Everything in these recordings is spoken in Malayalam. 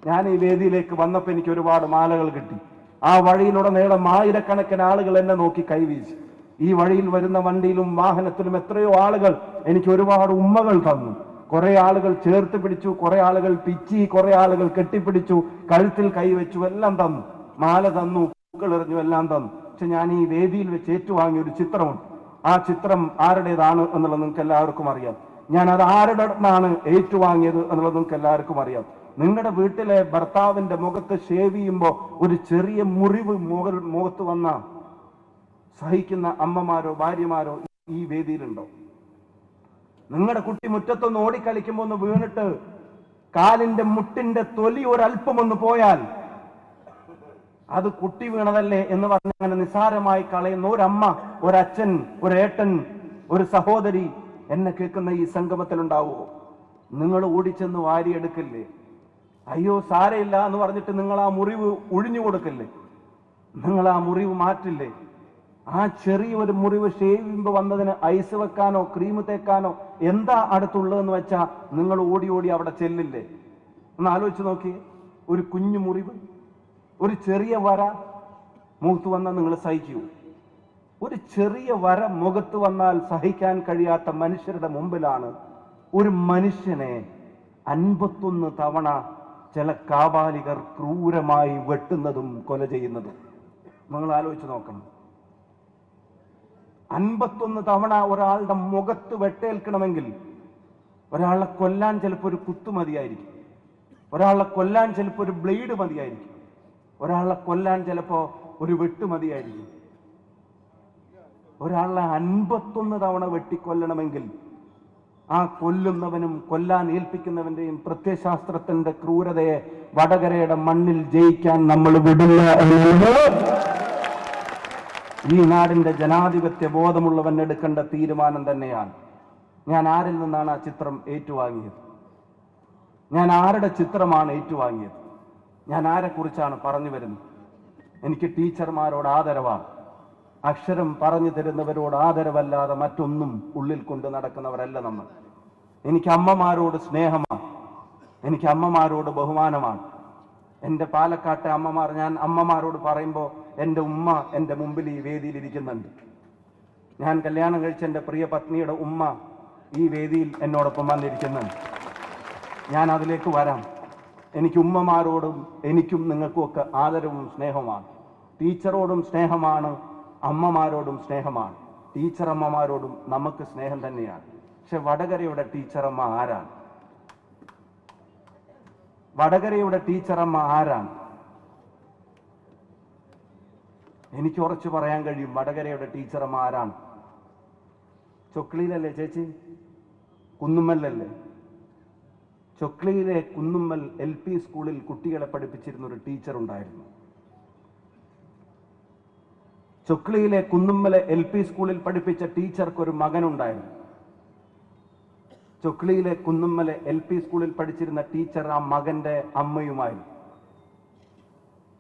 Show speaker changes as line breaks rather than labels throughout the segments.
ഞാൻ ഈ വേദിയിലേക്ക് വന്നപ്പോൾ എനിക്ക് ഒരുപാട് മാലകൾ കിട്ടി. ആ വഴിയിലുടനീളം ആയിരക്കണക്കിന് ആളുകൾ എന്നെ നോക്കി കൈവീശി. ഈ വഴിയിൽ വരുന്ന വണ്ടിയിലും വാഹനത്തിലും എത്രയോ ആളുകൾ എനിക്ക് ഒരുപാട് ഉമ്മകൾ തന്നു. കുറെ ആളുകൾ ചേർത്ത് പിടിച്ചു, കുറെ ആളുകൾ പിച്ചി, കുറെ ആളുകൾ കെട്ടിപ്പിടിച്ചു, കഴുത്തിൽ കൈവച്ചു, എല്ലാം തന്നു. മാല തന്നു, പൂക്കൾ എറിഞ്ഞു, എല്ലാം തന്നു. പക്ഷെ ഞാൻ ഈ വേദിയിൽ വെച്ച് ഏറ്റുവാങ്ങിയ ഒരു ചിത്രമുണ്ട്. ആ ചിത്രം ആരുടേതാണ് എന്നുള്ളത് നിങ്ങൾക്ക് എല്ലാവർക്കും അറിയാം. ഞാൻ അത് ആരുടെ അടുത്താണ് ഏറ്റുവാങ്ങിയത് എന്നുള്ളത് നിങ്ങൾക്ക് എല്ലാവർക്കും അറിയാം. നിങ്ങളുടെ വീട്ടിലെ ഭർത്താവിന്റെ മുഖത്ത് ഷേവ് ചെയ്യുമ്പോൾ ഒരു ചെറിയ മുറിവ് മുഖത്ത് വന്ന സഹിക്കുന്ന അമ്മമാരോ ഭാര്യമാരോ ഈ വേദിയിലുണ്ടോ? നിങ്ങളുടെ കുട്ടി മുറ്റത്തൊന്ന് ഓടിക്കളിക്കുമ്പോ ഒന്ന് വീണിട്ട് കാലിന്റെ മുട്ടിന്റെ തൊലി ഒരല്പം ഒന്ന് പോയാൽ അത് കുട്ടി വീണതല്ലേ എന്ന് പറഞ്ഞ് അങ്ങനെ നിസ്സാരമായി കളയുന്ന ഒരമ്മ, ഒരച്ഛൻ, ഒരേട്ടൻ, ഒരു സഹോദരി എന്നെ കേൾക്കുന്ന ഈ സംഗമത്തിലുണ്ടാവുമോ? നിങ്ങൾ ഓടിച്ചെന്ന് വാരിയെടുക്കില്ലേ? അയ്യോ സാരയില്ല എന്ന് പറഞ്ഞിട്ട് നിങ്ങൾ ആ മുറിവ് ഒഴിഞ്ഞു കൊടുക്കില്ലേ? നിങ്ങൾ ആ മുറിവ് മാറ്റില്ലേ? ആ ചെറിയൊരു മുറിവ് ഷേവ് ചെയ്യുമ്പോൾ വന്നതിന് ഐസ് വെക്കാനോ ക്രീം തേക്കാനോ എന്താ അടുത്തുള്ളതെന്ന് വെച്ചാൽ നിങ്ങൾ ഓടി ഓടി അവിടെ ചെല്ലില്ലേ? ഒന്ന് ആലോചിച്ച് നോക്കിയേ. ഒരു കുഞ്ഞു മുറിവ്, ഒരു ചെറിയ വര മുഖത്ത് വന്നാൽ നിങ്ങൾ സഹിക്കൂ? ഒരു ചെറിയ വര മുഖത്ത് വന്നാൽ സഹിക്കാൻ കഴിയാത്ത മനുഷ്യരുടെ മുമ്പിലാണ് ഒരു മനുഷ്യനെ 51 തവണ ചില കാബാലികർ ക്രൂരമായി വെട്ടുന്നതും കൊല ചെയ്യുന്നതും. നിങ്ങൾ ആലോചിച്ച് നോക്കണം. 51 തവണ ഒരാളുടെ മുഖത്ത് വെട്ടേൽക്കണമെങ്കിൽ ഒരാളെ കൊല്ലാൻ ചിലപ്പോൾ ഒരു കുത്തു മതിയായിരിക്കും, ഒരാളെ കൊല്ലാൻ ചിലപ്പോൾ ഒരു ബ്ലേഡ് മതിയായിരിക്കും, ഒരാളെ കൊല്ലാൻ ചിലപ്പോ ഒരു വെട്ട് മതിയായിരിക്കും. ഒരാളെ 51 തവണ വെട്ടിക്കൊല്ലണമെങ്കിൽ ആ കൊല്ലുന്നവനും കൊല്ലാൻ ഏൽപ്പിക്കുന്നവന്റെയും പ്രത്യയശാസ്ത്രത്തിന്റെ ക്രൂരതയെ വടകരയുടെ മണ്ണിൽ ജയിക്കാൻ നമ്മൾ വിടില്ല എന്നുള്ളത് ഈ നാടിന്റെ ജനാധിപത്യ ബോധമുള്ളവൻ എടുക്കേണ്ട തീരുമാനം തന്നെയാണ്. ഞാൻ ആരിൽ നിന്നാണ് ആ ചിത്രം ഏറ്റുവാങ്ങിയത്? ഞാൻ ആരുടെ ചിത്രമാണ് ഏറ്റുവാങ്ങിയത്? ഞാൻ ആരെക്കുറിച്ചാണ് പറഞ്ഞു വരുന്നത്? എനിക്ക് ടീച്ചർമാരോട് ആദരവാണ്. അക്ഷരം പറഞ്ഞു തരുന്നവരോട് ആദരവല്ലാതെ മറ്റൊന്നും ഉള്ളിൽ കൊണ്ട് നടക്കുന്നവരല്ല നമ്മൾ. എനിക്ക് അമ്മമാരോട് സ്നേഹമാണ്, എനിക്ക് അമ്മമാരോട് ബഹുമാനമാണ്. എൻ്റെ പാലക്കാട്ടെ അമ്മമാർ, ഞാൻ അമ്മമാരോട് പറയുമ്പോൾ എൻ്റെ ഉമ്മ എൻ്റെ മുമ്പിൽ ഈ വേദിയിൽ ഇരിക്കുന്നുണ്ട്. ഞാൻ കല്യാണം കഴിച്ച എൻ്റെ പ്രിയ പത്നിയുടെ ഉമ്മ ഈ വേദിയിൽ എന്നോടൊപ്പം വന്നിരിക്കുന്നുണ്ട്. ഞാൻ അതിലേക്ക് വരാം. എനിക്ക് ഉമ്മമാരോടും എനിക്കും നിങ്ങൾക്കും ഒക്കെ ആദരവും സ്നേഹമാണ്. ടീച്ചറോടും സ്നേഹമാണ്, അമ്മമാരോടും സ്നേഹമാണ്. ടീച്ചർ അമ്മമാരോടും നമുക്ക് സ്നേഹം തന്നെയാണ്. പക്ഷെ വടകരയുടെ ടീച്ചറമ്മ ആരാണ്? വടകരയുടെ ടീച്ചറമ്മ ആരാണ്? എനിക്ക് ഉറച്ചു പറയാൻ കഴിയും വടകരയുടെ ടീച്ചറമ്മ ആരാണ്. ചൊക്ലിയിലല്ലേ ചേച്ചി? കുന്നുമ്മലല്ലേ? ചൊക്ലിയിലെ കുന്നുമ്മൽ LP സ്കൂളിൽ കുട്ടികളെ പഠിപ്പിച്ചിരുന്ന ഒരു ടീച്ചർ ഉണ്ടായിരുന്നു. ചൊക്ലിയിലെ കുന്നുമ്മലെ LP സ്കൂളിൽ പഠിപ്പിച്ച ടീച്ചർക്ക് ഒരു മകനുണ്ടായിരുന്നു. ചൊക്ലിയിലെ കുന്നുമ്മലെ LP സ്കൂളിൽ പഠിച്ചിരുന്ന ടീച്ചർ ആ മകന്റെ അമ്മയുമായിരുന്നു.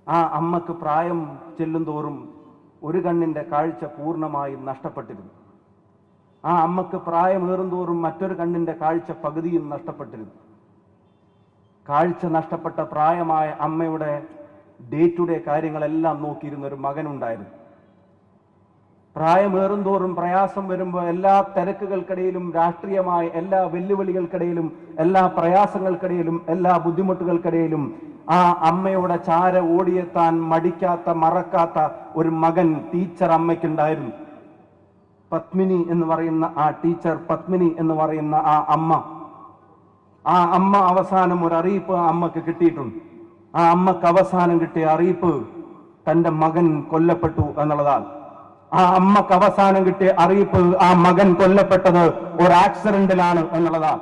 ആ അമ്മക്ക് പ്രായം ചെല്ലുന്തോറും ഒരു കണ്ണിന്റെ കാഴ്ച പൂർണ്ണമായും നഷ്ടപ്പെട്ടിരുന്നു. ആ അമ്മക്ക് പ്രായമേറുന്തോറും മറ്റൊരു കണ്ണിന്റെ കാഴ്ച പകുതിയും നഷ്ടപ്പെട്ടിരുന്നു. കാഴ്ച നഷ്ടപ്പെട്ട പ്രായമായ അമ്മയുടെ ഡേ ടു ഡേ കാര്യങ്ങളെല്ലാം നോക്കിയിരുന്ന ഒരു മകനുണ്ടായിരുന്നു. പ്രായമേറുന്തോറും പ്രയാസം വരുമ്പോൾ എല്ലാ തിരക്കുകൾക്കിടയിലും, രാഷ്ട്രീയമായ എല്ലാ വെല്ലുവിളികൾക്കിടയിലും, എല്ലാ പ്രയാസങ്ങൾക്കിടയിലും, എല്ലാ ബുദ്ധിമുട്ടുകൾക്കിടയിലും ആ അമ്മയുടെ ചാര ഓടിയെത്താൻ മടിക്കാത്ത, മറക്കാത്ത ഒരു മകൻ ടീച്ചർ അമ്മയ്ക്കുണ്ടായിരുന്നു. പത്മിനി എന്ന് പറയുന്ന ആ ടീച്ചർ, പത്മിനി എന്ന് പറയുന്ന ആ അമ്മ അവസാനം ഒരു അറിയിപ്പ് ആ അമ്മക്ക് കിട്ടിയിട്ടുണ്ട്. ആ അമ്മക്ക് അവസാനം കിട്ടിയ അറിയിപ്പ് തന്റെ മകൻ കൊല്ലപ്പെട്ടു എന്നുള്ളതാണ്. ആ അമ്മക്ക് അവസാനം കിട്ടിയ അറിയിപ്പ് ആ മകൻ കൊല്ലപ്പെട്ടത് ഒരു ആക്സിഡന്റിലാണ് എന്നുള്ളതാണ്.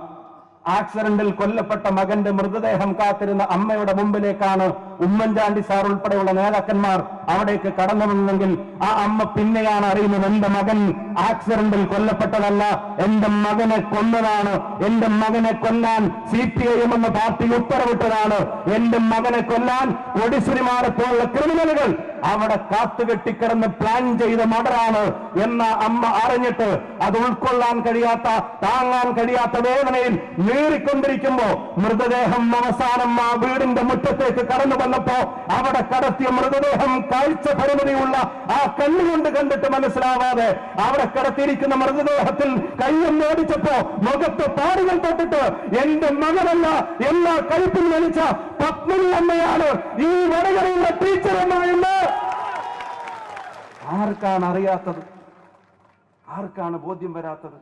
ആക്സിഡന്റിൽ കൊല്ലപ്പെട്ട മകന്റെ മൃതദേഹം കാത്തിരുന്ന അമ്മയുടെ മുമ്പിലേക്കാണ് ഉമ്മൻചാണ്ടി സാർ ഉൾപ്പെടെയുള്ള നേതാക്കന്മാർ അവിടേക്ക് കടന്നു വന്നെങ്കിൽ ആ അമ്മ പിന്നെയാണ് അറിയുന്നത് എന്റെ മകൻ ആക്സിഡന്റിൽ കൊല്ലപ്പെട്ടതല്ല, എന്റെ മകനെ കൊന്നതാണ്, എന്റെ മകനെ കൊല്ലാൻ CPIM എന്ന പാർട്ടി ഉത്തരവിട്ടതാണ്, എന്റെ മകനെ കൊല്ലാൻ ഒഡിശ്വരിമാരെ പോലുള്ള ക്രിമിനലുകൾ അവിടെ കാത്തുകെട്ടിക്കിടന്ന് പ്ലാൻ ചെയ്ത മർഡറാണ് എന്ന അമ്മ അറിഞ്ഞിട്ട് അത് ഉൾക്കൊള്ളാൻ കഴിയാത്ത, താങ്ങാൻ കഴിയാത്ത വേദനയിൽ നീറിക്കൊണ്ടിരിക്കുമ്പോ മൃതദേഹം അവസാനം ആ വീടിന്റെ മുറ്റത്തേക്ക് കടന്നു വന്നപ്പോ അവിടെ കടത്തിയ മൃതദേഹം കാഴ്ച പരിമിതിയുള്ള ആ കണ്ണുകൊണ്ട് കണ്ടിട്ട് മനസ്സിലാവാതെ അവിടെ കിടത്തിയിരിക്കുന്ന മൃതദേഹത്തിൽ കയ്യൊന്ന് ഓടിച്ചപ്പോ മുഖത്ത് പാടുകൾ തൊട്ടിട്ട് എന്റെ മകനല്ല എല്ലാ കഴുത്തിൽ വലിച്ച പത്മിനി അമ്മയാണ് ഈ വടകരയുള്ള ടീച്ചർ എന്ന് ആർക്കാണ് അറിയാത്തത്? ആർക്കാണ് ബോധ്യം വരാത്തത്?